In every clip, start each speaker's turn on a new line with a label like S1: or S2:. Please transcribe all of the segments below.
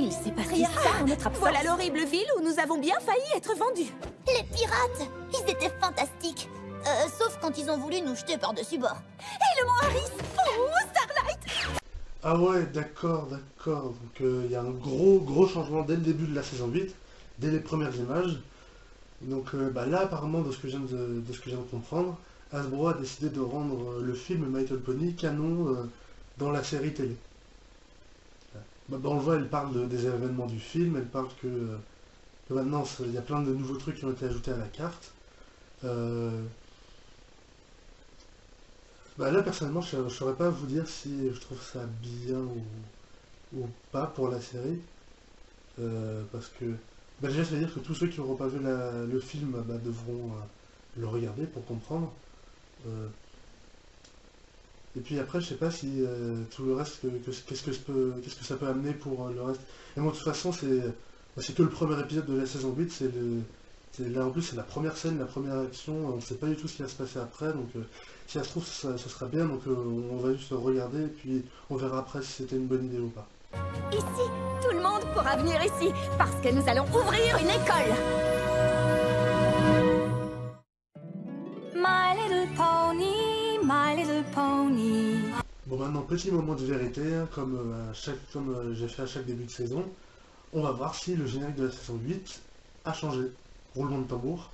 S1: Il s'est passé ça en notre absence.
S2: Voilà l'horrible ville où nous avons bien failli être vendus.
S3: Les pirates, ils étaient fantastiques. Sauf quand ils ont voulu nous jeter par-dessus bord.
S2: Et le mont Harris. Oh, Starlight.
S4: Ah ouais, d'accord. Donc il y a un gros changement dès le début de la saison 8, dès les premières images. Donc là, apparemment, de ce que je viens de comprendre, Hasbro a décidé de rendre le film My Little Pony canon dans la série télé. On le voit, elle parle des événements du film, elle parle que maintenant il y a plein de nouveaux trucs qui ont été ajoutés à la carte. Là personnellement je ne saurais pas vous dire si je trouve ça bien ou pas pour la série. Parce que déjà ça veut dire que tous ceux qui n'auront pas vu le film devront le regarder pour comprendre. Et puis après, je sais pas si tout le reste, qu'est-ce que ça peut amener pour le reste. Et moi, de toute façon, c'est que le premier épisode de la saison 8, là en plus, c'est la première scène, la première action, on sait pas du tout ce qui va se passer après, donc si ça se trouve, ça sera bien, donc on va juste regarder, et puis on verra après si c'était une bonne idée ou pas.
S2: Ici, tout le monde pourra venir ici, parce que nous allons ouvrir une école. My little pony, my little pony.
S4: Bon, maintenant, petit moment de vérité, hein, comme j'ai fait à chaque début de saison, on va voir si le générique de la saison 8 a changé. Roulement de tambour.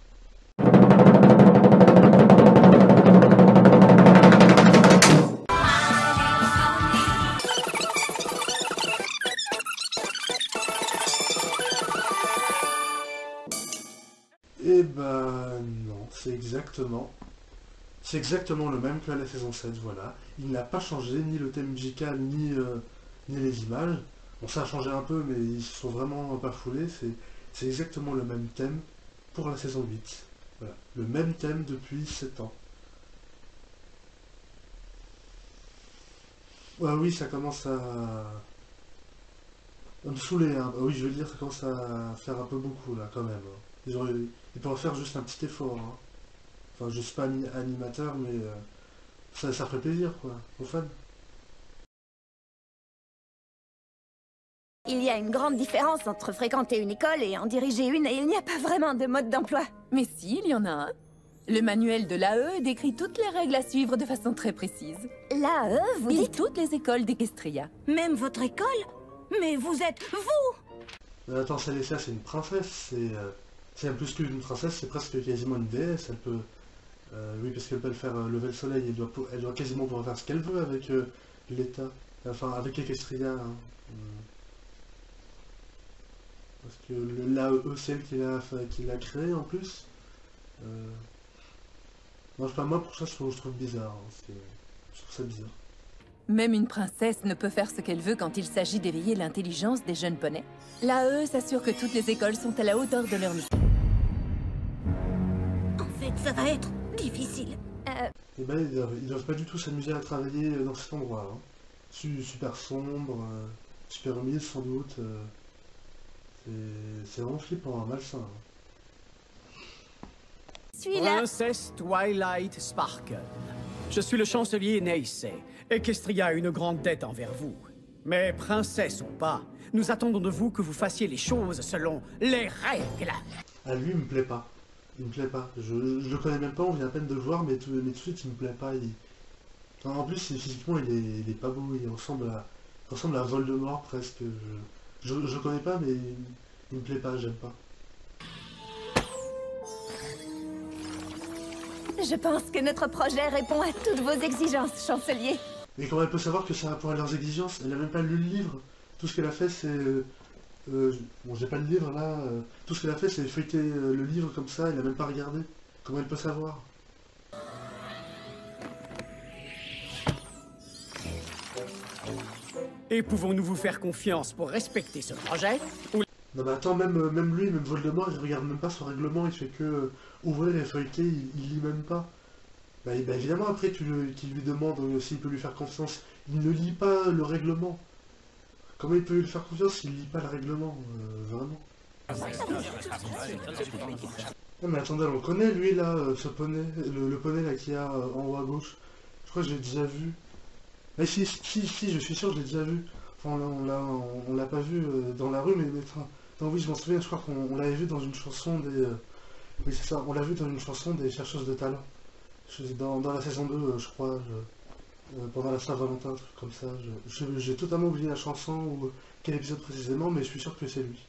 S4: Et non, c'est exactement le même que la saison 7, voilà. Il n'a pas changé, ni le thème musical, ni les images. Bon, ça a changé un peu, mais ils se sont vraiment pas foulés. C'est exactement le même thème pour la saison 8. Voilà, le même thème depuis 7 ans. Ouais, oui, ça commence à me saouler, hein. Oui, je veux dire, ça commence à faire un peu beaucoup, là, quand même. Ils pourraient faire juste un petit effort, hein. Enfin, je suis pas animateur, mais ça ferait plaisir, quoi, aux fans.
S2: Il y a une grande différence entre fréquenter une école et en diriger une, et il n'y a pas vraiment de mode d'emploi.
S1: Mais si, il y en a un. Le manuel de l'AE décrit toutes les règles à suivre de façon très précise.
S2: L'AE, vous
S1: Et
S2: dites?
S1: toutes les écoles d'Equestria.
S2: Même votre école? Mais vous êtes vous!
S4: Attends, Célestia, c'est une princesse, c'est plus qu'une princesse, c'est presque quasiment une déesse, elle peut... oui, parce qu'elle peut le faire lever le soleil, elle doit quasiment pouvoir faire ce qu'elle veut avec l'État, enfin avec Equestria, hein. Parce que l'AE, c'est elle qui l'a créé en plus. Non, je sais pas, moi pour ça je trouve bizarre, hein. Je trouve ça bizarre.
S1: Même une princesse ne peut faire ce qu'elle veut quand il s'agit d'éveiller l'intelligence des jeunes poneys. L'AE s'assure que toutes les écoles sont à la hauteur de leur mission.
S2: En fait, ça va être difficile.
S4: Et ils doivent pas du tout s'amuser à travailler dans cet endroit, hein. Super sombre, super humide sans doute. C'est vraiment flippant, hein, malsain, hein.
S2: Celui-là.
S5: Princesse Twilight Sparkle. Je suis le chancelier Neisei. Equestria a une grande dette envers vous. Mais princesse ou pas, nous attendons de vous que vous fassiez les choses selon les règles.
S4: Ah, lui, il me plaît pas. Il me plaît pas. Je le connais même pas, on vient à peine de le voir, mais tout de suite, il me plaît pas. Enfin, en plus, physiquement, il est pas beau, il ressemble à Voldemort presque. Je connais pas, mais il me plaît pas, j'aime pas.
S2: Je pense que notre projet répond à toutes vos exigences, chancelier.
S4: Mais comment elle peut savoir que ça répond à leurs exigences? Elle a même pas lu le livre. Tout ce qu'elle a fait, c'est... bon, j'ai pas le livre là. Tout ce qu'elle a fait, c'est feuilleter le livre comme ça. Elle a même pas regardé. Comment elle peut savoir?
S5: Et pouvons-nous vous faire confiance pour respecter ce projet?
S4: Non mais attends, même lui, même Voldemort, il regarde même pas son règlement. Il fait que ouvrir et feuilleter, il lit même pas. Bah évidemment, après, qu'il lui demande s'il peut lui faire confiance. Il ne lit pas le règlement. Comment il peut lui faire confiance s'il lit pas le règlement? Vraiment. Non mais attendez, on connaît lui là, ce poney, le poney là qu'il y a en haut à gauche. Je crois que je l'ai déjà vu. Mais si, je suis sûr que je l'ai déjà vu. Enfin, on l'a pas vu dans la rue, mais enfin, non, oui, je m'en souviens, je crois qu'on l'avait vu dans une chanson des... oui, c'est ça, on l'a vu dans une chanson des chercheuses de talent. Dans la saison 2, je crois, pendant la Saint-Valentin, un truc comme ça. J'ai totalement oublié la chanson ou quel épisode précisément, mais je suis sûr que c'est lui.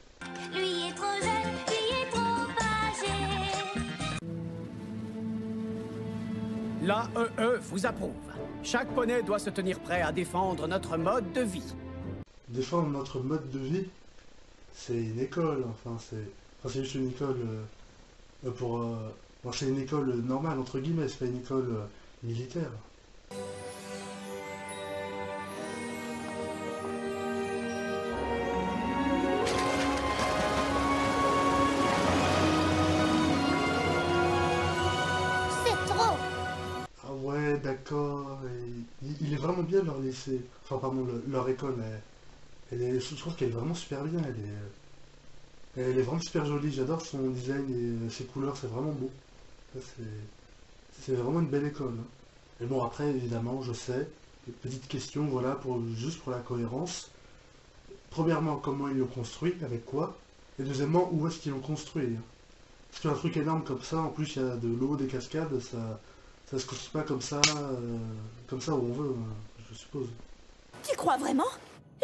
S3: Lui est trop jeune, lui est trop âgé.
S5: L'AEE vous approuve. Chaque poney doit se tenir prêt à défendre notre mode de vie.
S4: Défendre notre mode de vie, c'est une école, enfin c'est juste une école c'est une école normale, entre guillemets, c'est pas une école militaire.
S3: C'est trop.
S4: Ah ouais, d'accord, il est vraiment bien leur lycée, enfin pardon, leur école, je trouve qu'elle est vraiment super bien, elle est vraiment super jolie, j'adore son design et ses couleurs, c'est vraiment beau. C'est vraiment une belle école. Hein. Et bon, après, évidemment, je sais, petite question, voilà, juste pour la cohérence. Premièrement, comment ils l'ont construit, avec quoi? Et deuxièmement, où est-ce qu'ils l'ont construit? Hein. Parce qu'un truc énorme comme ça, en plus il y a de l'eau, des cascades, ça se construit pas comme ça où on veut, je suppose.
S2: Tu crois vraiment?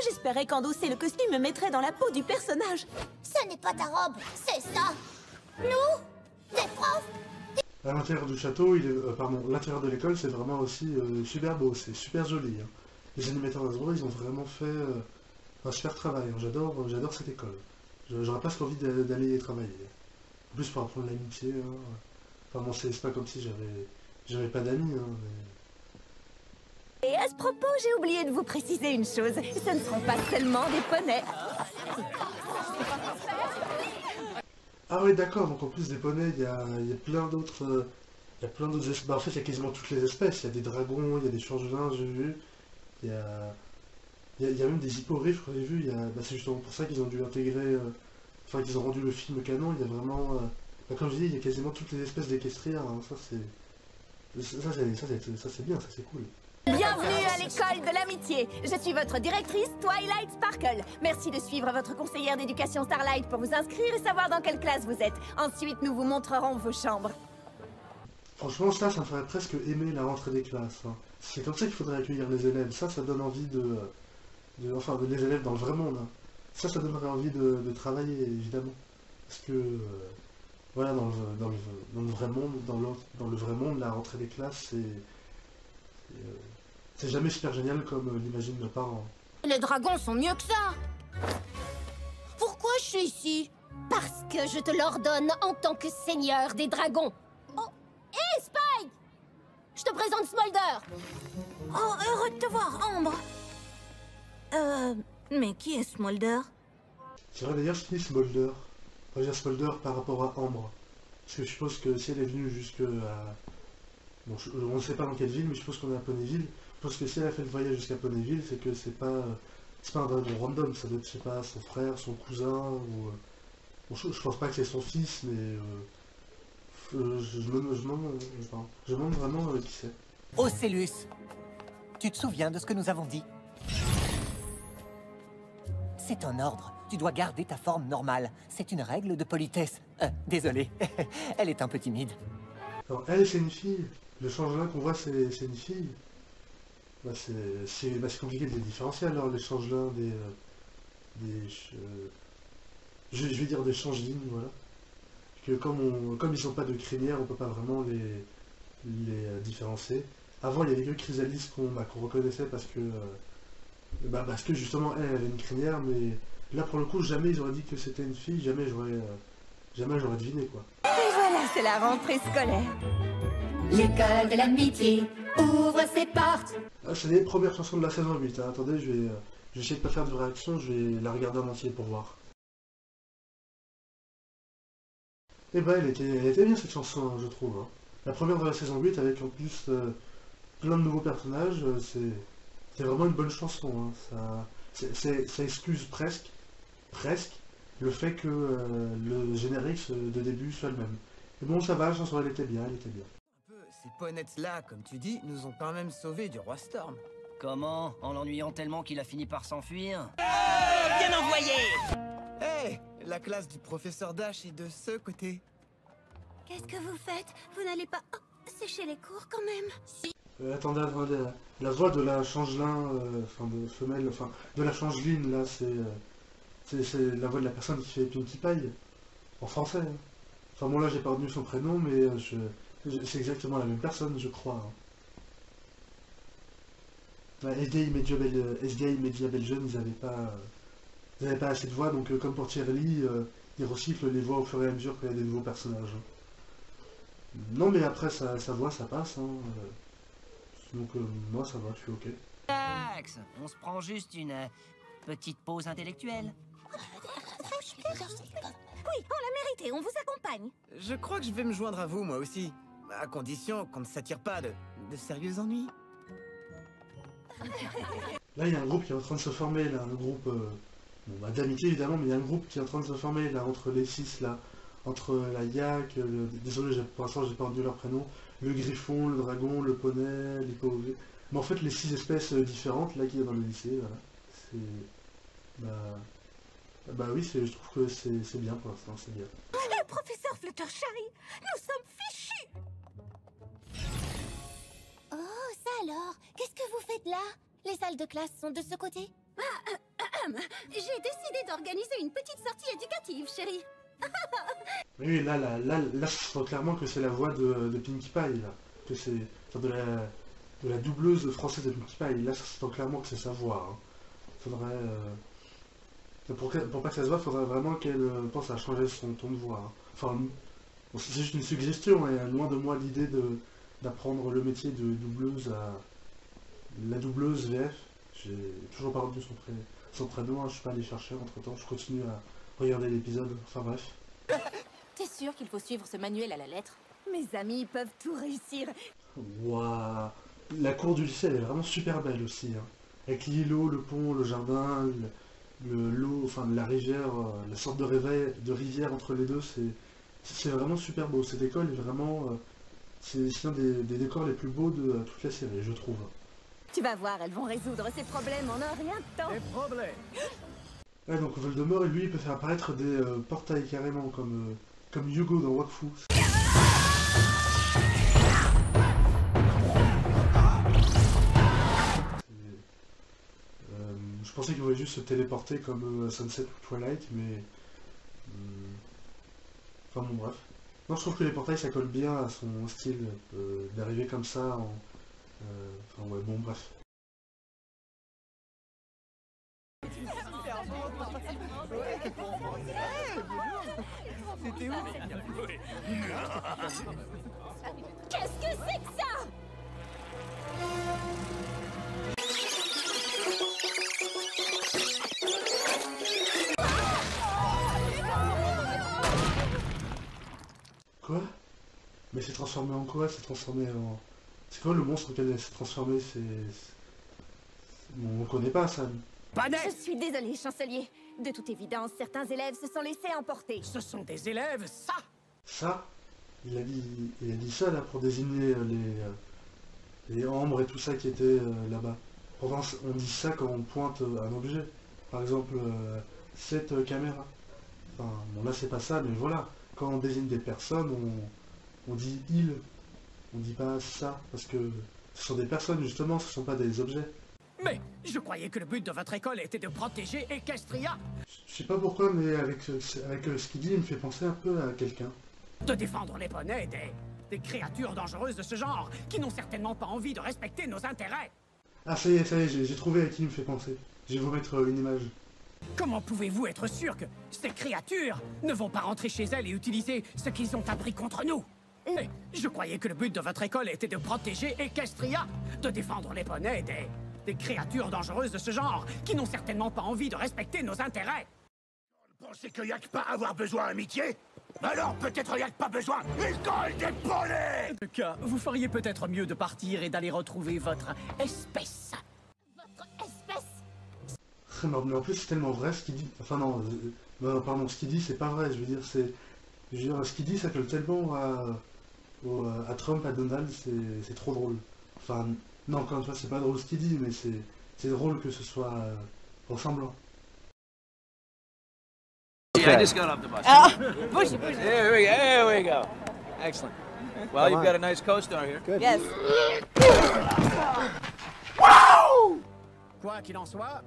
S2: J'espérais qu'endosser le costume me mettrait dans la peau du personnage.
S3: Ce n'est pas ta robe, c'est ça. Nous, des profs.
S4: À l'intérieur du château, l'intérieur de l'école, c'est vraiment aussi super beau, c'est super joli. Hein. Les animateurs d'Asbro, ils ont vraiment fait un super travail. Hein. J'adore cette école. J'aurais presque envie d'aller y travailler. En plus, pour apprendre l'amitié. Hein. Enfin bon, c'est pas comme si j'avais pas d'amis. Hein, mais...
S2: Et à ce propos, j'ai oublié de vous préciser une chose. Ce ne seront pas seulement des poneys.
S4: Ah ouais, d'accord, donc en plus des poneys, il y a plein d'autres espèces. Bah, en fait, il y a quasiment toutes les espèces. Il y a des dragons, il y a des changelins, j'ai vu. Il y a même des hippogriffes, j'ai vu. C'est justement pour ça qu'ils ont dû intégrer... Enfin, qu'ils ont rendu le film canon. Il y a vraiment... comme je dis, il y a quasiment toutes les espèces d'équestriens. Hein. Ça, c'est bien, ça, c'est cool.
S2: Bienvenue à l'école de l'amitié. Je suis votre directrice, Twilight Sparkle. Merci de suivre votre conseillère d'éducation Starlight pour vous inscrire et savoir dans quelle classe vous êtes. Ensuite, nous vous montrerons vos chambres.
S4: Franchement, ça me ferait presque aimer la rentrée des classes. Hein. C'est comme ça qu'il faudrait accueillir les élèves. Ça donne envie enfin, les élèves dans le vrai monde. Hein. Ça donnerait envie de travailler, évidemment. Parce que, voilà, dans le vrai monde, dans le vrai monde, la rentrée des classes, c'est jamais super génial comme l'imaginent nos parents.
S3: Les dragons sont mieux que ça. Pourquoi je suis ici?
S6: Parce que je te l'ordonne en tant que seigneur des dragons.
S3: Oh, hé, Spike! Je te présente Smolder.
S2: Oh, heureux de te voir, Ambre. Mais qui est Smolder?
S4: C'est vrai d'ailleurs, qui est Smolder? On va dire Smolder par rapport à Ambre. Parce que je suppose que si elle est venue jusque à... Bon, on ne sait pas dans quelle ville, mais je suppose qu'on est à Ponyville. Je pense que si elle a fait le voyage jusqu'à Ponyville, c'est que c'est pas un dragon random, ça doit être, je sais pas, son frère, son cousin, ou... Bon, je pense pas que c'est son fils, mais... je me demande vraiment qui c'est.
S7: Ocellus, tu te souviens de ce que nous avons dit? C'est un ordre. Tu dois garder ta forme normale. C'est une règle de politesse. Désolé, elle est un peu timide.
S4: Alors, elle, c'est une fille. Le changelin qu'on voit, c'est une fille. C'est compliqué de les différencier, alors, les changelins je vais dire des changelines, voilà. Que comme ils sont pas de crinière, on peut pas vraiment les différencier. Avant, il y avait que Chrysalis qu'on reconnaissait parce que justement, elle avait une crinière, mais là, pour le coup, jamais ils auraient dit que c'était une fille, jamais j'aurais deviné, quoi.
S2: Et voilà, c'est la rentrée scolaire.
S6: L'école de l'amitié ouvre ses portes.
S4: Ah, c'est les premières chansons de la saison 8, hein. Attendez, je vais essayer de pas faire de réaction, je vais la regarder en entier pour voir. Eh ben, elle était bien cette chanson, hein, je trouve. Hein. La première de la saison 8, avec en plus plein de nouveaux personnages, c'est vraiment une bonne chanson. Hein. Ça excuse presque, le fait que le générique de début soit le même. Et bon, ça va, la chanson, elle était bien.
S8: Ces ponettes-là, comme tu dis, nous ont quand même sauvés du roi Storm.
S9: Comment? En l'ennuyant tellement qu'il a fini par s'enfuir?
S7: Bien
S8: La classe du professeur Dash est de ce côté.
S2: Qu'est-ce que vous faites? Vous n'allez pas sécher les cours quand même? Si.
S4: Attendez, la voix de la changelin, enfin de femelle, enfin de la changeline là, c'est la voix de la personne qui fait Pinkie Pie, en français. Hein. Enfin bon là j'ai pas retenu son prénom, mais c'est exactement la même personne, je crois. Hein. SDI Media Belgium, ils n'avaient pas assez de voix, donc comme pour Thierry, ils recyclent les voix au fur et à mesure qu'il y a des nouveaux personnages. Hein. Non mais après sa voix ça passe. Hein. Donc moi ça va, je suis ok.
S9: Max, on se prend juste une petite pause intellectuelle.
S2: Oui, on l'a mérité, on vous accompagne.
S8: Je crois que je vais me joindre à vous, moi aussi. À condition qu'on ne s'attire pas de sérieux ennuis.
S4: Là, il y a un groupe qui est en train de se former, là, un groupe d'amitié évidemment, mais il y a un grouup'qui est en train de se former, là, entre les 6, là, entre la yak, désolé, pour l'instant, j'ai pas retenu leur prénom, le griffon, le dragon, le poney, l'hippogriffe. Mais en fait, les 6 espèces différentes, là, qu'il y a dans le lycée, voilà, c'est... Bah oui, je trouve que c'est bien pour l'instant, c'est bien.
S2: Le professeur Fluttershy, nous sommes fichus.
S3: Oh, ça alors? Qu'est-ce que vous faites là? Les salles de classe sont de ce côté?
S2: J'ai décidé d'organiser une petite sortie éducative, chérie.
S4: Oui, là, je vois clairement que c'est la voix de Pinkie Pie, là. Que c'est... Enfin, de la doubleuse française de Pinkie Pie. Là, ça se sent clairement que c'est sa voix. Hein. Faudrait... Pour pas que ça se voit, faudrait vraiment qu'elle pense à changer son ton de voix. Hein. Enfin, bon, c'est juste une suggestion, et loin de moi l'idée d'apprendre le métier de doubleuse à... La doubleuse VF. J'ai toujours pas retenu son prénom, hein. Je suis pas allé chercher entre temps, je continue à regarder l'épisode, enfin bref.
S1: T'es sûr qu'il faut suivre ce manuel à la lettre?
S2: Mes amis peuvent tout réussir.
S4: Waouh. La cour du lycée elle est vraiment super belle aussi. Hein. Avec l'îlot, le pont, le jardin, l'eau, enfin la rivière, la sorte de rivière entre les deux, c'est vraiment super beau. Cette école est vraiment... c'est l'un des décors les plus beaux de toute la série, je trouve.
S2: Tu vas voir, elles vont résoudre ces problèmes en un rien de temps.
S5: Des problèmes.
S4: Ouais, donc Voldemort, lui, il peut faire apparaître des portails carrément, comme Hugo dans Wakfu. Je pensais qu'il voulait juste se téléporter comme Sunset ou Twilight, mais... Enfin bon, bref. Non, je trouve que les portails, ça colle bien à son style d'arriver comme ça en... Enfin ouais, bon, bref.
S8: C'était où?
S2: Qu'est-ce que c'est que ça?
S4: Quoi? Mais c'est transformé en quoi? C'est transformé en... C'est quoi le monstre auquel s'est transformé? Bon, on connaît pas ça.
S2: Je suis désolée, chancelier. De toute évidence, certains élèves se sont laissés emporter.
S5: Ce sont des élèves, ça!
S4: Ça? Il a dit ça là pour désigner les ambres et tout ça qui étaient là-bas. Pourtant, on dit ça quand on pointe un objet. Par exemple, cette caméra. Enfin, bon là c'est pas ça, mais voilà. Quand on désigne des personnes, on dit il. On dit pas ça, parce que ce sont des personnes justement, ce sont pas des objets.
S5: Mais je croyais que le but de votre école était de protéger Equestria.
S4: Je sais pas pourquoi, mais avec ce qu'il dit, il me fait penser un peu à quelqu'un.
S5: De défendre les poneys des créatures dangereuses de ce genre, qui n'ont certainement pas envie de respecter nos intérêts.
S4: Ah ça y est, j'ai trouvé à qui il me fait penser. Je vais vous mettre une image.
S5: Comment pouvez-vous être sûr que ces créatures ne vont pas rentrer chez elles et utiliser ce qu'ils ont appris contre nous? Mais je croyais que le but de votre école était de protéger Equestria, de défendre les poneys des créatures dangereuses de ce genre, qui n'ont certainement pas envie de respecter nos intérêts.
S10: Vous pensez qu'il n'y a que pas à avoir besoin d'amitié? Alors peut-être il n'y a que pas besoin d'école des poneys!
S5: En tout cas, vous feriez peut-être mieux de partir et d'aller retrouver votre espèce.
S3: Votre espèce?
S4: Mais en plus c'est tellement vrai ce qu'il dit. Enfin non, pardon, ce qu'il dit c'est pas vrai, je veux dire, ce qu'il dit ça colle tellement à Trump, à Donald, c'est trop drôle. Enfin, non, encore une fois, c'est pas drôle ce qu'il dit, mais c'est drôle que ce soit ressemblant.
S11: I just got off the bus.
S12: Push it, push it.
S11: There we go. Excellent. Well, you've got a nice co-star here.
S12: Good. Yes.
S5: Quoi qu'il en soit,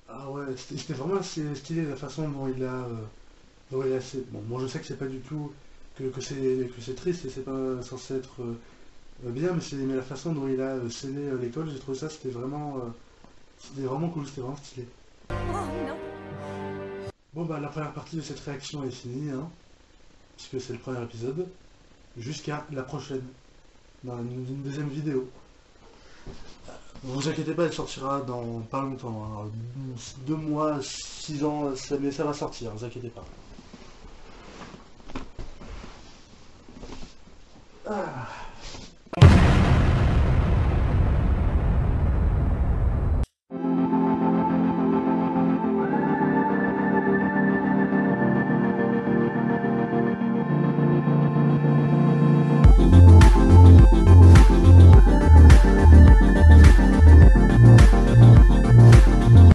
S4: Ah ouais, c'était vraiment assez stylé la façon dont il a... Bon, moi je sais que c'est pas du tout... que c'est triste et c'est pas censé être bien, mais la façon dont il a scellé l'école, j'ai trouvé ça, c'était vraiment cool, c'était vraiment stylé.
S2: Oh non.
S4: Bon bah la première partie de cette réaction est finie, hein, puisque c'est le premier épisode. Jusqu'à la prochaine, dans une deuxième vidéo. Vous inquiétez pas, elle sortira dans pas longtemps, hein. 2 mois, 6 ans, mais ça va sortir, vous inquiétez pas. Ah.